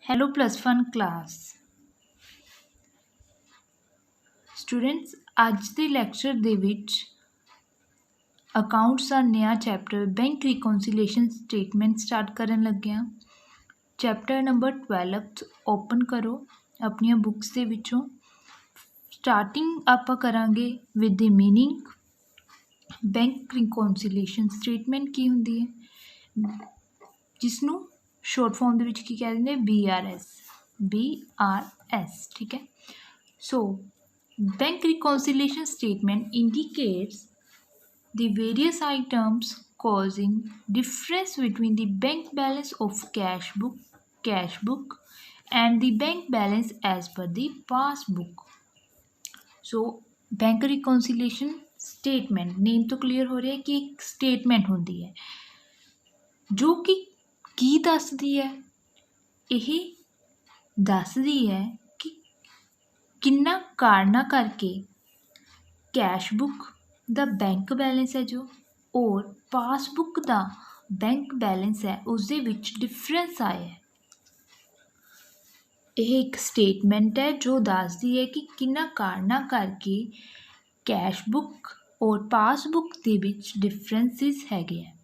Hello plus one class students अज के lecture दे विच अकाउंट्स का नया chapter bank reconciliation statement start करन लगे हाँ। चैप्टर नंबर 12 ओपन करो अपनी बुक्स के विचों। स्टार्टिंग आप करांगे with the meaning bank reconciliation statement की हुंदी है जिसनों शॉर्ट फॉर्म दे विच की कह देंगे BRS ठीक है। सो bank reconciliation statement indicates the various items causing difference between the bank balance of cash book and the bank balance as per the passbook. So bank reconciliation statement name तो clear हो रहा है कि एक statement होती है जो कि की दसदी है, यह दसदी है कि किन्ना कारणा करके कैश बुक दा बैंक बैलेंस है जो और पासबुक दा बैंक बैलेंस है उस दे विच डिफरेंस आया है। यह एक स्टेटमेंट है जो दसदी है कि किन्ना कारणा करके कैश बुक और पासबुक दे विच डिफरेंसिस हैगे है।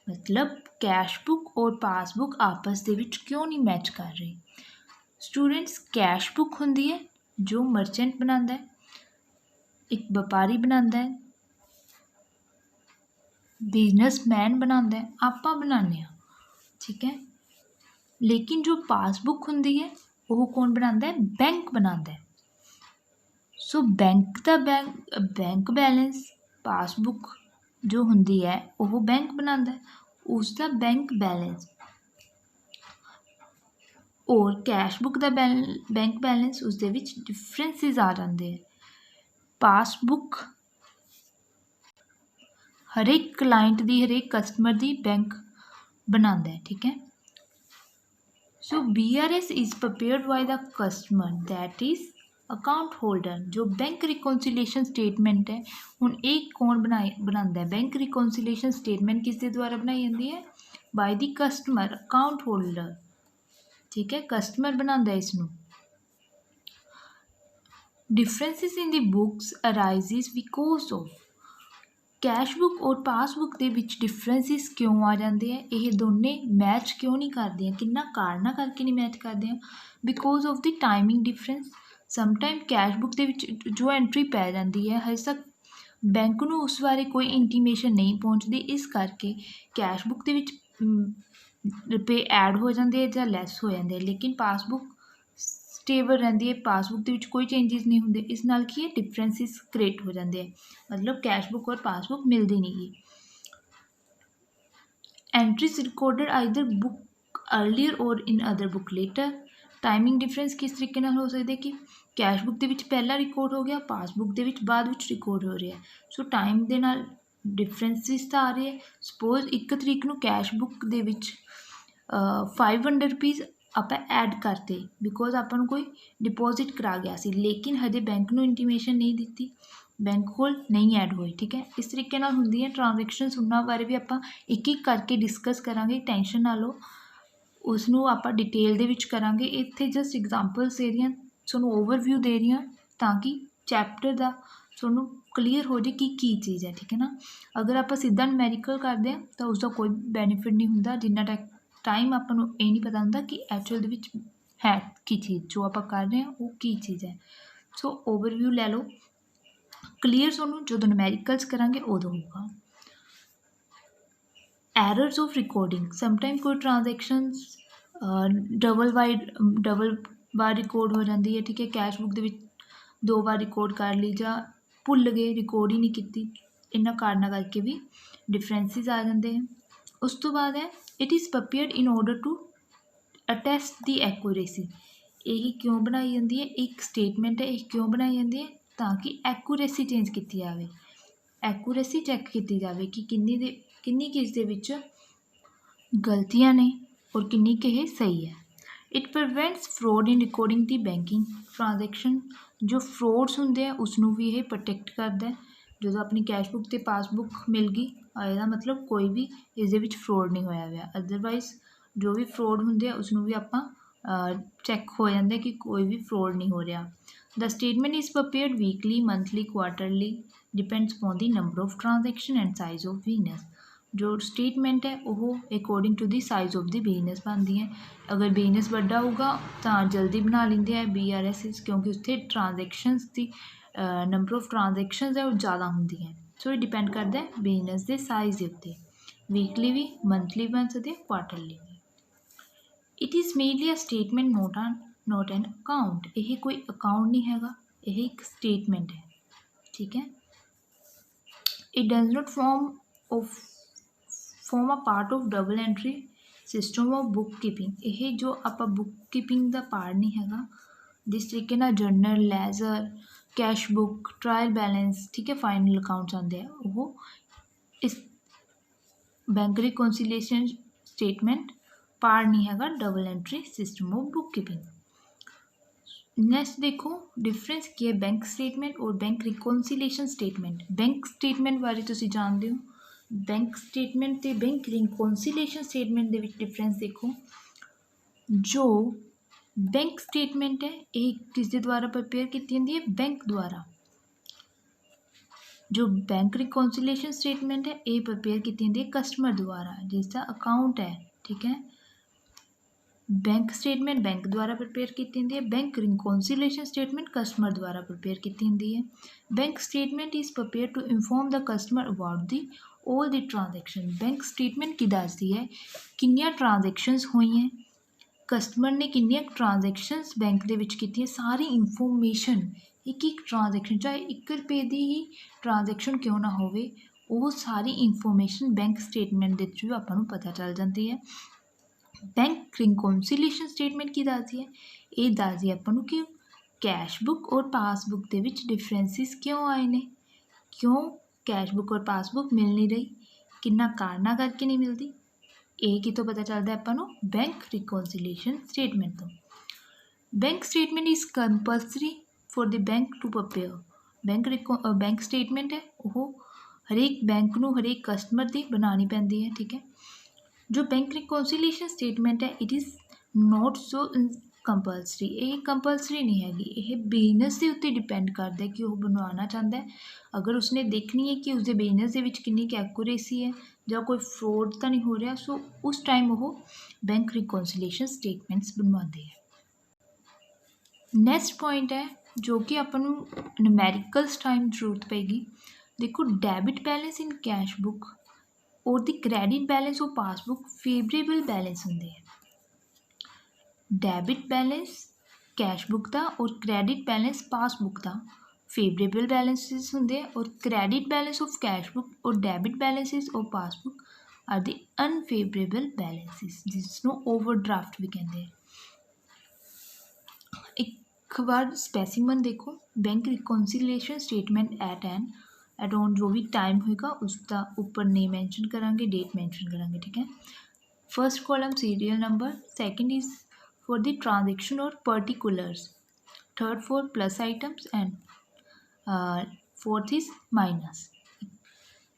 मतलब कैश बुक और पासबुक आपस दे विच क्यों नहीं मैच कर रही। स्टूडेंट्स कैश बुक हुंदी है जो मर्चेंट बनाता है, एक व्यापारी बनाता है, बिजनेसमैन बनाता है, आपा बनाने ठीक है। लेकिन जो पासबुक हुंदी है वो कौन बनाता है, बैंक बनाता है। सो बैंक का बैंक बैलेंस पासबुक जो हुंदी है वो बैंक बनाता है, उसका बैंक बैलेंस और कैश बुक का बैंक बैलेंस उस दे विच डिफरेंसिस आ जाते हैं। पासबुक हर एक क्लाइंट दी हर एक कस्टमर दी बैंक बनाता है ठीक है। सो BRS is prepared by the customer that is account holder. जो बैंक रिकॉन्सिलेशन स्टेटमेंट है हुण एक कौन बनाता है, बैंक रिकॉन्सिलेशन स्टेटमेंट किस दे द्वारा बनाई जाती है, by the customer account holder ठीक है। कस्टमर बनाता है इसनों। Differences in the books arises because of cash book और पासबुक के विच डिफरेंसिस क्यों आ जाते हैं, ये दोनों मैच क्यों नहीं करदियां, किन्ना कारणा करके नहीं मैच करदियां, because of the timing difference. Sometime cash book के विच जो एंट्री पै जाती है हजे तक बैंक नूं उस बारे कोई इंटीमेशन नहीं पहुँचती, इस करके कैश बुक के विच रुपए ऐड हो जाते हैं या लैस हो जाते हैं। लेकिन पासबुक स्टेबल रहती है, पासबुक के विच कोई चेंजिस नहीं होंगे, इस नाल की डिफरेंसिस क्रिएट हो जाते हैं। मतलब कैश बुक और पासबुक मिलती नहीं गी। Entries recorded either book earlier और in other book later. Timing difference किस तरीके नाल हो सकता है कि कैश बुक के विच पहला रिकॉर्ड हो गया, पासबुक के विच बाद विच रिकॉर्ड हो रहा है। सो टाइम के नाल डिफरेंसिस तो आ रहे हैं। सपोज 1 तरीक नूं कैश बुक के विच 500 रुपीज़ आप ऐड करते बिकॉज आपन कोई डिपोजिट करा गया सी, लेकिन हजे बैंक नूं इंटीमेशन नहीं दी, बैंक कोल नहीं ऐड हुई ठीक है। इस तरीके नाल हुंदी है ट्रांजैक्शनस। उन्हां बारे भी आप एक एक करके डिस्कस करांगे, टेंशन ना लो, उसनूं आप डिटेल दे विच करांगे। इत्थे जस्ट एग्जांपल्स दे रही तुहानूं ओवरव्यू दे रही ताकि चैप्टर दा तुहानूं क्लीयर हो जाए कि की चीज़ है ठीक है ना। अगर आप सीधा न्यूमेरिकल करते हैं तो उसका कोई बेनीफिट नहीं होंदा, जिन्ना टाइम आपां नूं ये नहीं पता होंदा कि एक्चुअल दे विच है की चीज़ जो आप कर रहे हैं वो की चीज़ है। सो ओवरव्यू लै लो, क्लीयर तुहानूं जो न्यूमेरिकल्स करांगे उदों होगा। एरर्स ऑफ रिकॉर्डिंग, समटाइम कोई ट्रांजैक्शनस डबल बार रिकॉर्ड हो जाती है ठीक है। कैश बुक के विच 2 बार रिकॉर्ड कर ली या भुल गए रिकॉर्ड ही नहीं की, इन्हां कारणों करके भी डिफरेंसिस आ जाते हैं। उस तो बाद है it is prepared in order to attest the accuracy. यही क्यों बनाई जाती है, एक स्टेटमेंट है, यह क्यों बनाई जाती है ताकि एक्यूरेसी चेंज की जाए, एक्यूरेसी चैक की जाए कि किन्नी किस दे विच गलतियां ने और किन्नी कि सही है। It prevents fraud in recording the banking transaction. जो फ्रॉड्स होंगे हैं उसनों भी यह प्रोटेक्ट करता है। जो अपनी कैश बुक तो पासबुक मिल गई इसका मतलब कोई भी इस फ्रॉड नहीं होया हुआ, अदरवाइज जो भी फ्रॉड होंगे उसनों भी आप ਚੈੱਕ ਹੋ ਜਾਂਦਾ ਕਿ ਕੋਈ ਵੀ ਫਰੋਡ ਨਹੀਂ ਹੋ ਰਿਹਾ। The statement is prepared weekly, monthly, quarterly, depends upon the number of transaction and size of business. ਜੋ ਸਟੇਟਮੈਂਟ ਹੈ ਉਹ according to the size of the business ਬਣਦੀ ਹੈ। ਅਗਰ ਬਿਜ਼ਨਸ ਵੱਡਾ ਹੋਊਗਾ ਤਾਂ ਜਲਦੀ ਬਣਾ ਲੈਂਦੇ ਆ BRSs, ਕਿਉਂਕਿ ਉੱਥੇ transactions the number of transactions ਹੈ ਉਹ ਜ਼ਿਆਦਾ ਹੁੰਦੀ ਹੈ। ਸੋ ਇਹ ਡਿਪੈਂਡ ਕਰਦਾ ਹੈ ਬਿਜ਼ਨਸ ਦੇ ਸਾਈਜ਼ ਦੇ ਉੱਤੇ। ਵੀਕਲੀ ਵੀ, ਮੰਥਲੀ ਬਣ ਸਕਦੇ, ਕੁਆਟਰਲੀ ਵੀ। It is mainly a statement, not an account. ਇਹ ਕੋਈ ਅਕਾਊਂਟ ਨਹੀਂ ਹੈਗਾ, ਇਹ ਇੱਕ ਸਟੇਟਮੈਂਟ ਹੈ, ਠੀਕ ਹੈ। It does not form a part of double entry system of bookkeeping. ਇਹ ਜੋ ਆਪਾਂ ਬੁੱਕ ਕੀਪਿੰਗ ਦਾ ਪਾਰਟ ਨਹੀਂ ਹੈਗਾ, ਜਿਸ ਤਰੀਕੇ ਨਾਲ general, ledger, cash book, trial balance, ਠੀਕ ਹੈ, ਫਾਈਨਲ ਅਕਾਊਂਟਸ ਆਉਂਦੇ ਆ, ਉਹ ਇਸ ਬੈਂਕ ਰਿਕਨਸੀਲੀਏਸ਼ਨ ਸਟੇਟਮੈਂਟ ਪਾਰਟ नहीं हैगा double entry system of book keeping. Next देखो डिफरेंस की है बैंक स्टेटमेंट और bank reconciliation statement. Bank statement बारे तुसीं जानते हो, बैंक स्टेटमेंट ते बैंक रिकनसीलेशन स्टेटमेंट दे विच डिफरेंस देखो। जो बैंक स्टेटमेंट है ये किस दे द्वारा प्रिपेयर की जाती है, बैंक द्वारा। जो बैंक रिकनसीलेशन स्टेटमेंट है ये प्रिपेयर की जाती है कस्टमर द्वारा, जिसका अकाउंट है, ठीक है। बैंक स्टेटमेंट बैंक द्वारा प्रिपेयर की जाती है, बैंक रिकनसीलेशन स्टेटमेंट कस्टमर द्वारा प्रिपेयर की जाती है। Bank statement is prepare to inform the customer about the all the transaction. Bank statement की दसदी है किन्नियां ट्रांजैक्शनस हुई हैं, कस्टमर ने किन्नियां ट्रांजैक्शनस बैंक दे विच कीतियां, सारी इंफॉर्मेशन, एक एक ट्रांजैक्शन, चाहे 1 रुपये की ही ट्रांजैक्शन क्यों ना होवे, वो सारी इंफॉर्मेशन बैंक स्टेटमेंट दे थ्रू आपां नूं पता चल जाती है। बैंक रिकनसीलेशन स्टेटमेंट की दसदी है, ये दसदी है आपां नूं कि कैश बुक और पासबुक दे विच डिफरेंसिस क्यों आए ने, क्यों कैश बुक और पासबुक मिल नहीं रही, किन्ना कारणा करके नहीं मिलती। ये कितों पता चलता है आपां नूं बैंक रिकनसीलेशन स्टेटमेंट तो। Bank statement is compulsory for the bank to prepare. Bank statement है वो हरेक बैंक नूं हरेक कस्टमर दी बनानी पैंदी है, ठीक है। जो बैंक रिकनसीलेशन स्टेटमेंट है it is not so compulsory, ये कंपलसरी नहीं हैगी, ये बिजनेस के उत्ते डिपेंड करता है कि वह बनवाना चाहता है। अगर उसने देखनी है कि उसके बिजनेस के विच कितनी एक्यूरेसी है या कोई फ्रॉड तो नहीं हो रहा, सो उस टाइम वो बैंक रिकनसीलेशन स्टेटमेंट्स बनवाते हैं। नैक्सट पॉइंट है जो कि अपन न्यूमैरिकल्स टाइम जरूरत पेगी। देखो debit balance in cash book और दी क्रेडिट बैलेंस और पासबुक फेवरेबल बैलेंस होंगे हैं। डेबिट बैलेंस कैश बुक का और क्रेडिट बैलेंस पासबुक का फेवरेबल बैलेंसिस होंगे, और credit balance of cash book और debit balances of passbook are the unfavourable balances, जिसनों ओवरड्राफ्ट भी कहते हैं। एक बार स्पेसिमन देखो, bank reconciliation statement at on जो भी टाइम होगा उसका ऊपर नेम मैंशन करांगे, डेट मैंशन करांगे, ठीक है। First column serial number, second is for the transaction और particulars, third for plus items and fourth is minus.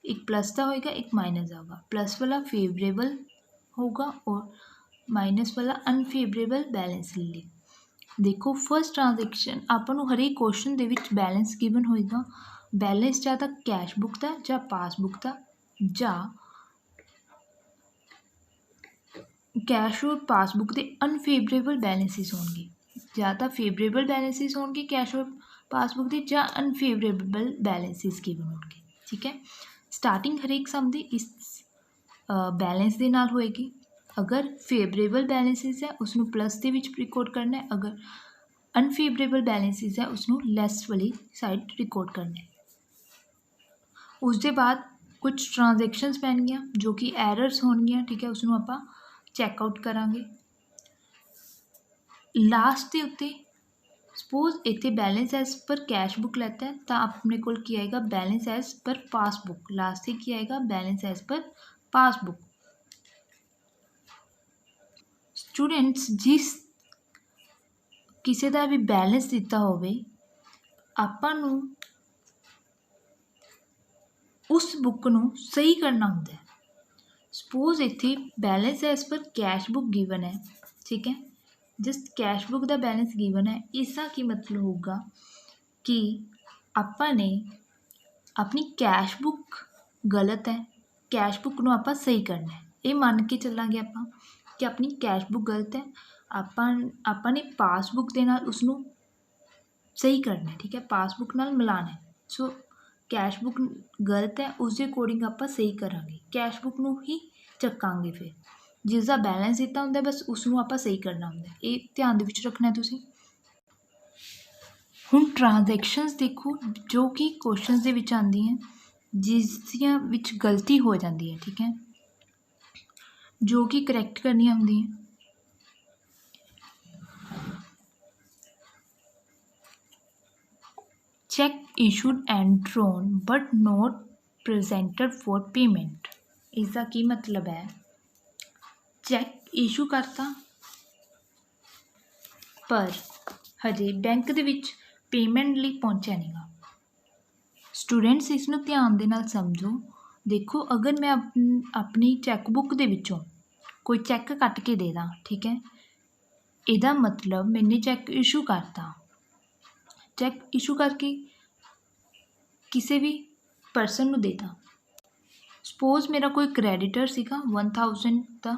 एक प्लस का होगा एक माइनस होगा, प्लस वाला फेवरेबल होगा और माइनस वाला अनफेवरेबल बैलेंस ले। देखो फर्स्ट ट्रांजैक्शन आपको हरेक क्वेश्चन दे विच बैलेंस गिवन होएगा, बैलेंस या तो कैश बुक का या पासबुक का या कैश और पासबुक के अनफेवरेबल बैलेंसिस होंगे, या तो फेवरेबल बैलेंसिस होंगे कैश और पासबुक के या अनफेवरेबल बैलेंसिस गिवन होंगे, ठीक है। स्टार्टिंग हरेक सम दी इस बैलेंस के नाल होएगी। अगर फेवरेबल बैलेंसिस है उसनों प्लस के विच रिकॉर्ड करना है, अगर अनफेवरेबल बैलेंसिस है उसनों लैस वाली साइड रिकॉर्ड करना है। उसके बाद कुछ ट्रांजैक्शनस पैणगियां जो कि एरर्स होणगियां, ठीक है, उसनों आपां चैकआउट करांगे। लास्ट के उत्ते सपोज इत्थे balance as per cash book लेता है तो अपने को की आएगा balance as per passbook, last से की आएगा balance as per passbook. Students जिस किसी का भी बैलेंस दिता होवे आपां नूं उस बुक नूं सही करना होंदा है। सपोज इत्थे balance as per cash book given है, ठीक है, जस्ट कैश बुक का बैलेंस गिवन है, इसका की मतलब होगा कि ਆਪਾਂ ने अपनी कैश बुक गलत है, कैश बुक ਨੂੰ ਆਪਾਂ सही करना है, ये मान के ਚੱਲਾਂਗੇ ਆਪਾਂ कि अपनी कैश बुक गलत है, ਆਪਾਂ ने पासबुक ਦੇ ਨਾਲ ਉਸਨੂੰ सही करना है, ठीक है, पासबुक ਨਾਲ ਮਿਲਾਣਾ है। सो कैश बुक गलत है, उसके अकॉर्डिंग आप सही करांगे, कैश बुक ਨੂੰ ही ਚੱਕਾਂਗੇ। फिर जिसका बैलेंस ਦਿੱਤਾ ਹੁੰਦਾ बस उसਨੂੰ ਆਪਾਂ सही करना ਹੁੰਦਾ, ये ध्यान ਦੇ ਵਿੱਚ ਰੱਖਣਾ ਤੁਸੀਂ। ਹੁਣ ट्रांजैक्शनस देखो जो कि क्वेश्चन ਦੇ ਵਿੱਚ ਆਉਂਦੀਆਂ, जिसदियां ਵਿੱਚ गलती हो जाती है, ठीक है, जो कि करैक्ट करनियां ਹੁੰਦੀਆਂ। Check issued and drawn but not presented for payment, इसका की मतलब है, चैक इशू करता पर हजे बैंक दे विच पेमेंट लिए पहुंचा नहीं गा। स्टूडेंट्स इसनूं ध्यान दे नाल समझो। देखो अगर मैं अपनी चैकबुक दे विचों कोई चैक कट के दे दा, ठीक है, इहदा मतलब मैंने चैक इशू करता, चैक इशू करके किसी भी परसन नूं देता। सपोज मेरा कोई क्रैडिटर सीगा 1000 का,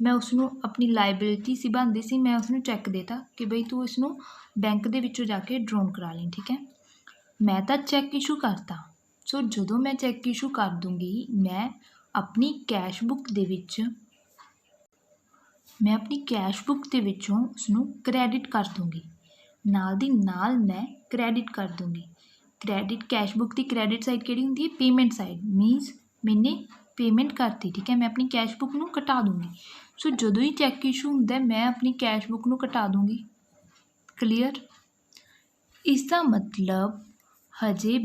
मैं उसनूं अपनी लाइबिलिटी सी बनती सी, मैं उसनूं चैक देता कि बई तू इसनूं बैंक दे विचों जाके ड्रॉन करा ली, ठीक है, मैं तो चैक इशू करता। सो जदों मैं चैक इशू कर दूँगी, मैं अपनी कैश बुक दे विच विचों उसनूं क्रैडिट कर दूँगी, नाल दी नाल मैं क्रैडिट कर दूँगी। क्रैडिट कैश बुक की क्रैडिट साइड किहड़ी हुंदी है, पेमेंट साइड, मीनस मैंने पेमेंट करती, ठीक है, मैं अपनी कैश बुक नूं कटा दूँगी। सो जदों ही चैक इशू हुंदा मैं अपनी कैश बुक नूं कटा दूँगी। क्लीयर? इसका मतलब हजे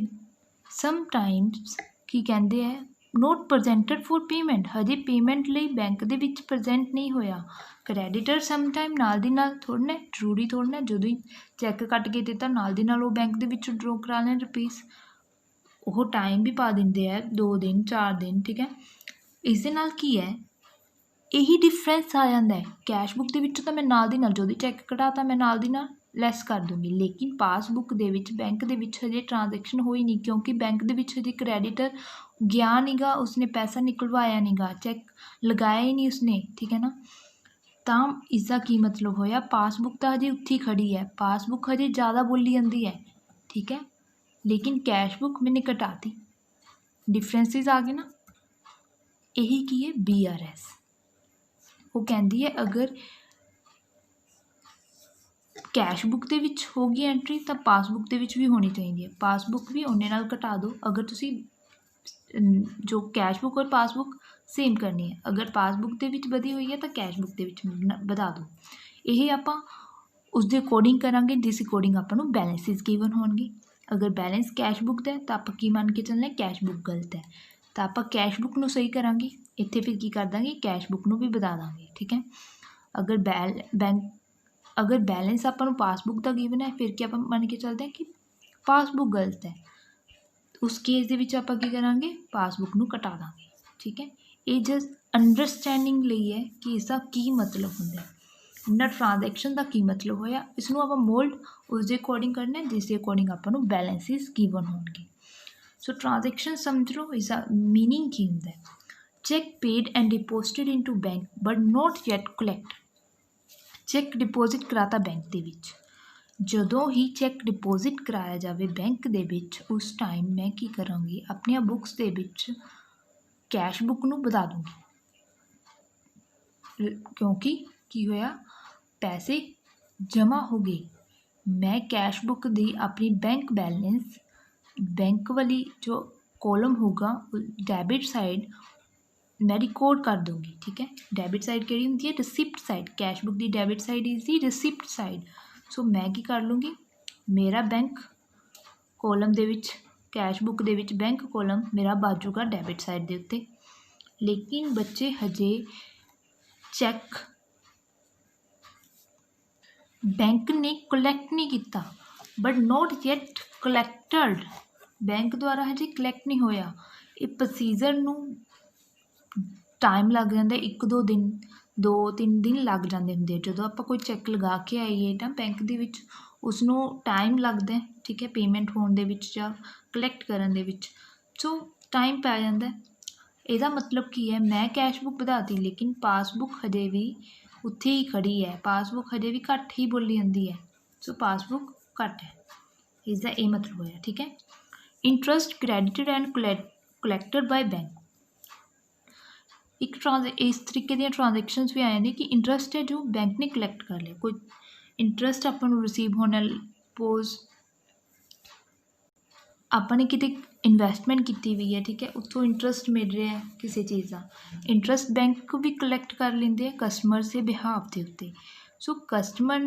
समटाइम्स की कहते हैं नोट प्रजेंटेड फॉर पेमेंट, हजे पेमेंट लिए बैंक दे विच प्रजेंट नहीं होया। क्रैडिटर समटाइम नाल दी नाल थोड़ना जरूरी थोड़ना जदों ही चैक कट के दिता नाल दी नाल वो बैंक दे विच ड्रॉ करा लें रुपीस, वो टाइम भी पा देंगे है 2 दिन 4 दिन, ठीक है। इस दे नाल की है, यही डिफरेंस आ जाता है। कैश बुक के तो मैं नाल दी नाल जो चैक कटाता मैं नाल दी नाल लैस कर दूँगी, लेकिन पासबुक दे विच बैंक दे विच हजे ट्रांजैक्शन होई नहीं, क्योंकि बैंक दे विच हजे क्रैडिटर गया नहीं गा, उसने पैसा निकलवाया नहीं गा, चैक लगाया ही नहीं उसने, ठीक है ना। तो इसका की मतलब होया, पासबुक तो हजे उत्थे खड़ी है, पासबुक हजे ज़्यादा बोली जाती है, ठीक है, लेकिन कैश बुक मैंने कटाती। डिफरेंसिस आ गए ना। यही की है BRS, वो कहती है अगर कैश बुक के विच होगी एंट्री तो पासबुक के विच भी होनी चाहिए है, पासबुक भी उन्ने नाल घटा दो अगर तुसी जो कैश बुक और पासबुक सेम करनी है, अगर पासबुक के विच वधी हुई है तो कैश बुक के विच वधा दो। यही आपां उस दे अकॉर्डिंग करांगे जिस अकॉर्डिंग आपां नूं बैलेंसिस गिवन होणगे। अगर बैलेंस कैश बुक का है तो आपां की मान के चलना, कैश बुक गलत है तो आपां कैश बुक नूं सही करांगे, इत्थे फिर की कर देंगे कैश बुक नूं भी वधा देंगे, ठीक है। अगर बैलेंस आपां नूं पासबुक का गिवन है, फिर क्या आप मान के चलते हैं कि पासबुक गलत है, उस केस दे विच आपां की करांगे, पासबुक नूं कटा देंगे, ठीक है। ये जस्ट अंडरस्टैंडिंग लई है कि इसका की मतलब हुंदा है, इन्ना ट्रांजैक्शन का की मतलब होया, इसनूं आपां मोल्ड उस दे अकॉर्डिंग करना है जिस दे अकॉर्डिंग आपां नूं बैलेंसिस गिवन होणगे। सो ट्रांजैक्शन समझ लो, इसका मीनिंग की हुंदा है, cheque paid and deposited into bank but not yet collect. Cheque deposit कराता बैंक दे विच, जदों ही चैक डिपोजिट कराया जाए बैंक दे विच, उस टाइम मैं की करांगी, अपनी बुक्स दे विच कैश बुक नूं वधा दूँगी, क्योंकि की होया पैसे जमा हो गए। मैं कैश बुक दी अपनी बैंक बैलेंस, बैंक वाली जो कॉलम होगा डेबिट साइड मैं रिकॉर्ड कर दूँगी, ठीक है। डेबिट साइड केड़ी होंदी है, रिसिप्ट साइड, कैश बुक की debit side is the receipt side. So मैं की कर लूँगी, मेरा बैंक कॉलम दे विच कैश बुक दे विच बैंक कॉलम मेरा बाजूगा डेबिट साइड दे उत्ते, लेकिन बच्चे हजे चैक बैंक ने कलैक्ट नहीं किया, बट नॉट येट कलैक्टड, बैंक द्वारा हजे कलैक्ट नहीं होया। ये प्रोसीजर नूं टाइम लग जाता 1-2 दिन, 2-3 दिन लग जाते होंगे। जो आप कोई चैक लगा के आईए ना बैंक के विच, उसनों टाइम लगता है, ठीक है, पेमेंट होने दे विच या कलैक्ट करन दे विच, सो टाइम पै जाता है। ਇਹਦਾ मतलब की है, मैं कैशबुक ਵਧਾਤੀ लेकिन पासबुक हजे भी उत्थे ही खड़ी है, पासबुक हजे भी घट ही बोली जाती है, सो पासबुक घट है, इसका ये मतलब होया, ठीक है। इंटरस्ट क्रैडिटेड एंड कलैक्टेड बाय बैंक, एक इस तरीके दी ट्रांजैक्शनस भी आ जाती कि इंटरस्ट है जो बैंक ने कलैक्ट कर लिया, कोई इंटरस्ट आपां नूं रिसीव होने, पोज ਆਪਾਂ ने किते इन्वेस्टमेंट की हुई है, ठीक है, उत्थों इंटरस्ट मिल रहा है किसी चीज़ का, इंटरस्ट बैंक भी कलैक्ट कर लेंदे कस्टमर के बिहाफ के उत्ते, सो कस्टमर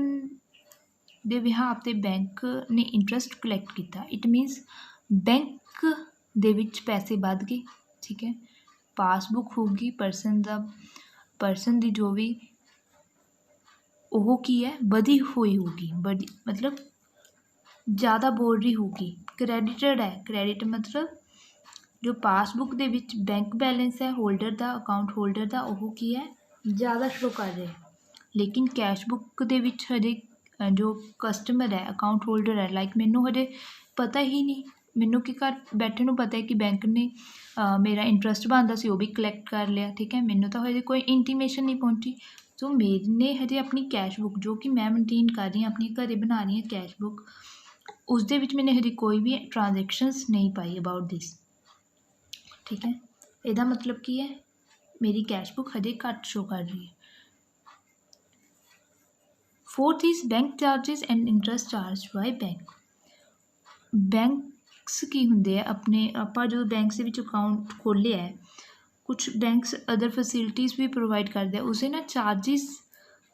के बिहाफ ते बैंक ने इंटरस्ट कलैक्ट किया, इट मीनस बैंक दे विच पैसे बढ़ गए, ठीक है। पासबुक होगी परसन की जो भी वो की है बढ़ी हुई होगी, बढ़ी मतलब ज़्यादा बोल रही होगी। क्रैडिटेड है, क्रेडिट मतलब जो पासबुक दे विच बैंक बैलेंस है होल्डर का, अकाउंट होल्डर का, वो की है ज़्यादा शो कर रहे हैं, लेकिन कैशबुक दे विच हजे जो कस्टमर है, अकाउंट होल्डर है, लाइक मैनू हजे पता ही नहीं, मैनू कि घर बैठे नूं पता है कि बैंक ने मेरा इंटरस्ट बनता सी, वो भी कलैक्ट कर लिया, ठीक है, मैनू तो हजे कोई इंटीमेशन नहीं पहुँची, सो मैंने हजे अपनी कैशबुक जो कि मैं मेनटेन कर रही हूँ, अपने घरे बना रही हूँ कैशबुक, उस दे विच मैंने हजे कोई भी ट्रांजैक्शनस नहीं पाई अबाउट दिस, ठीक है। ਇਹਦਾ मतलब की है, मेरी कैशबुक हजे घट शो कर रही है। Fourth is bank charges and interest charge by bank. Banks की होंगे है अपने, आप जो बैंक के विच अकाउंट खोलिया है, कुछ बैंक्स अदर फैसिलिटीज़ भी प्रोवाइड करते हैं, उसे ना चार्जिस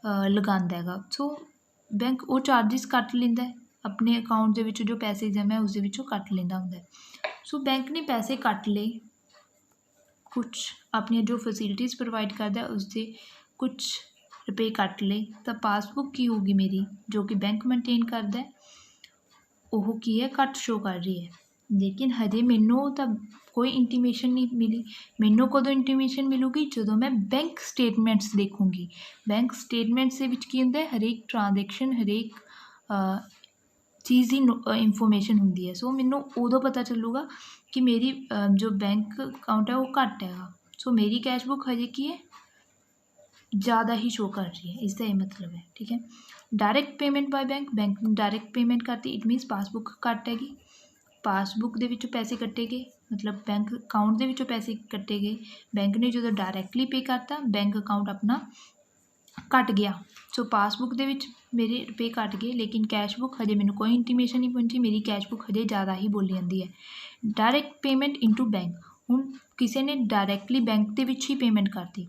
लगाता है, सो बैंक वो चार्जिस कट लेंदा है अपने अकाउंट के विच, जो पैसे जमा है उस विचों कट लेंदा हुंदा है, सो बैंक ने पैसे कट ले, कुछ अपनी जो फैसिलिटीज़ प्रोवाइड करता है उससे कुछ रुपये कट ले, तो पासबुक की होगी मेरी जो कि बैंक मेनटेन करता है, वो की है घट शो कर रही है, लेकिन हजे मैनू तो कोई इंटीमेशन नहीं मिली। मैनू कदों इंटीमेशन मिलूगी, जो मैं बैंक स्टेटमेंट्स देखूँगी, बैंक स्टेटमेंट्स के विच की हुंदा है, हरेक ट्रांजैक्शन हरेक चीज़ की इंफॉर्मेशन होंगी है, सो मैनू उदों पता चलूगा कि मेरी जो बैंक अकाउंट है वो घट है, सो मेरी कैशबुक हजे की है ज़्यादा ही शो कर रही है, इसका ये मतलब है, ठीक है। Direct payment by bank, bank ने डायरैक्ट पेमेंट करती, इट मीनस पासबुक घट हैगी, पासबुक दे विचों पैसे कट्टे गए, मतलब बैंक अकाउंट दे विचों पैसे कट्टे गए, बैंक ने जो डायरैक्टली पे करता, बैंक अकाउंट अपना घट गया, सो पासबुक दे विच मेरे रुपये घट गए, लेकिन कैशबुक हजे मैनू कोई इंटीमेशन नहीं पहुंची, मेरी कैशबुक हजे ज़्यादा ही बोली जाती है। डायरैक्ट पेमेंट इंटू बैंक, हुण किसी ने डायरैक्टली बैंक के विच ही पेमेंट करती,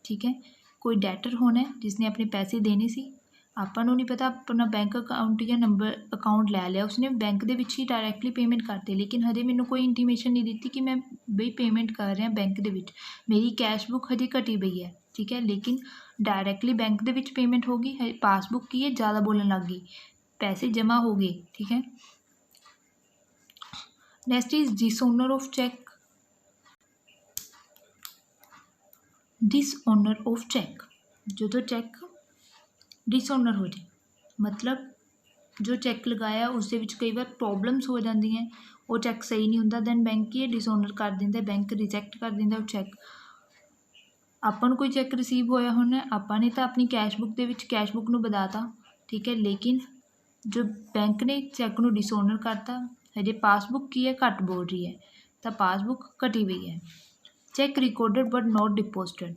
ठीक है, कोई डैटर होना है जिसने अपने पैसे देने सी, ਆਪਾਂ ਨੂੰ नहीं पता अपना बैंक अकाउंट या नंबर अकाउंट लै लिया, उसने बैंक के विच ही डायरैक्टली पेमेंट करती, लेकिन हजे मैनू कोई इंटीमेशन नहीं दी कि मैं बई पेमेंट कर रहा बैंक के विच, मेरी कैशबुक हजे घटी पई है, ठीक है, लेकिन डायरैक्टली बैंक के विच पेमेंट होगी, पासबुक की है ज़्यादा बोलन लग गई, पैसे जमा हो गए, ठीक है। Next is dishonour of cheque, dishonour of cheque, जो चैक डिसओनर हो जाए, मतलब जो चैक लगाया उसके विच कई बार प्रॉब्लम्स हो जाती हैं, वो चैक सही नहीं होंदा, दैन बैंक ही डिसओनर कर देंदा, बैंक रिजैक्ट कर देंदा वो चैक। आपां नूं कोई चैक रिसीव होया होना, आपां ने तो अपनी कैशबुक दे विच कैशबुक नूं वधाता, ठीक है, लेकिन जो बैंक ने चैक नूं डिसओनर करता, हजे पासबुक की है घट बोल रही है, तो पासबुक घटी हुई है। Cheque recorded but not deposited,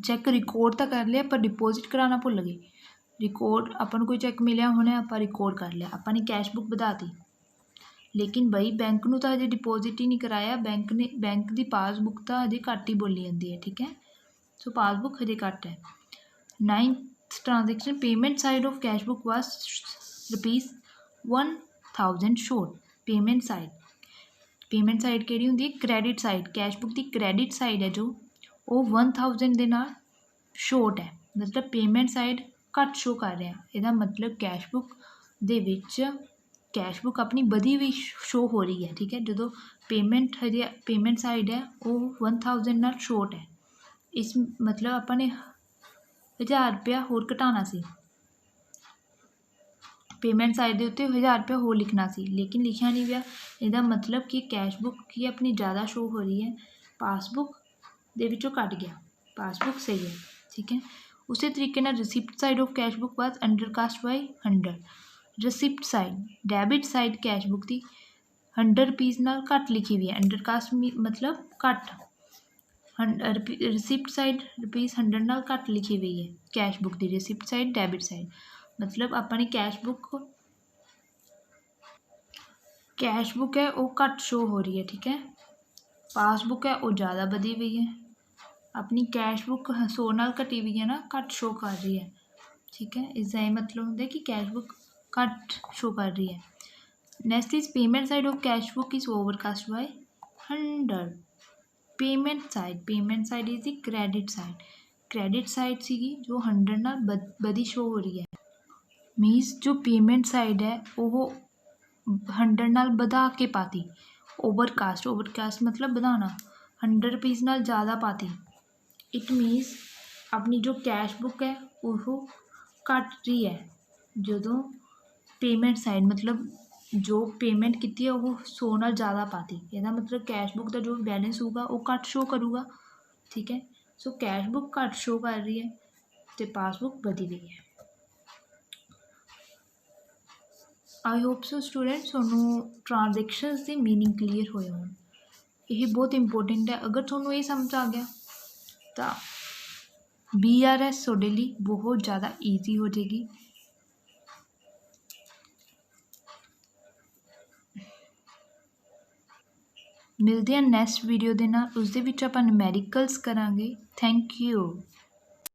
cheque record तो कर लिया पर डिपोजिट कराना भुल गए, रिकॉर्ड अपन कोई चैक मिलया होना, आप रिकॉर्ड कर लिया, अपनी कैशबुक वधाती, लेकिन बई बैंक नूं तो हजे डिपोजिट ही नहीं कराया, बैंक ने बैंक की पासबुक तो हजे घट ही बोली जाती है, ठीक है, सो पासबुक हजे घट है। 9th transaction, payment side of cashbook was ₹1000 showed, payment side केड़ी हुंदी है, क्रैडिट साइड, कैशबुक की क्रैडिट साइड है जो वो 1000 दे नाल शोट है, मतलब पेमेंट साइड घट शो कर रहा है, इसका मतलब कैशबुक दे विच कैशबुक अपनी बढ़ी हुई शो हो रही है, ठीक है, जो पेमेंट हजे पेमेंट साइड है वो 1000 नाल शोट है, इस मतलब ਆਪਾਂ ਨੇ 1000 रुपया होर घटाना सी, पेमेंट साइड के उत्ते 1000 रुपया होर लिखना सी, लेकिन लिखा नहीं गया। इसका मतलब कि कैशबुक की अपनी ज़्यादा शो हो रही है, पासबुक दे विचों कट गया, पासबुक सही है, ठीक है। उसी तरीके नाल receipt side of cashbook was undercast bye 100। Receipt side debit side cashbook की 100 रुपीज़ नाल घट लिखी हुई है, अंडरकास्ट मतलब घट, रिसिप्ट साइड ₹100 नाल घट लिखी हुई है कैशबुक की, रिसिप्ट साइड डैबिट साइड मतलब अपनी कैशबुक है वो घट शो हो रही है, ठीक है। पासबुक है वो ज़्यादा बढ़ी हुई है, अपनी कैशबुक 100 नाल घटी हुई है ना, घट शो कर रही है, ठीक है। इसका ये मतलब होता है कि कैशबुक घट शो कर रही है। Next is payment side of cashbook is overcast by 100। Payment side is the credit side सीगी जो 100 नाल बदी शो हो रही है, मीनस जो पेमेंट साइड है वो 100 नाल बढ़ा के पाती, ओवरकास्ट मतलब बढ़ाना, 100 रुपीज़ नाल ज़्यादा पाती। इट मीनस अपनी जो कैशबुक है वो घट रही है जो पेमेंट साइड मतलब जो पेमेंट की है वो 100 नाल ज़्यादा पाती, इसका मतलब कैशबुक का जो बैलेंस होगा वो घट शो करूगा, ठीक है। सो कैशबुक घट शो कर रही है तो पासबुक बढ़ी रही है। आई होप सो स्टूडेंट्स थोनों ट्रांजैक्शनस की मीनिंग क्लीयर होए होण, ये बहुत इंपोर्टेंट है। अगर थोनों ये समझ आ गया तो BRS तुहाडे लिए बहुत ज़्यादा ईजी हो जाएगी। मिलते हैं नैक्सट वीडियो के नाल, उस दे विच आपां न्यूमेरिकल्स करांगे। Thank you.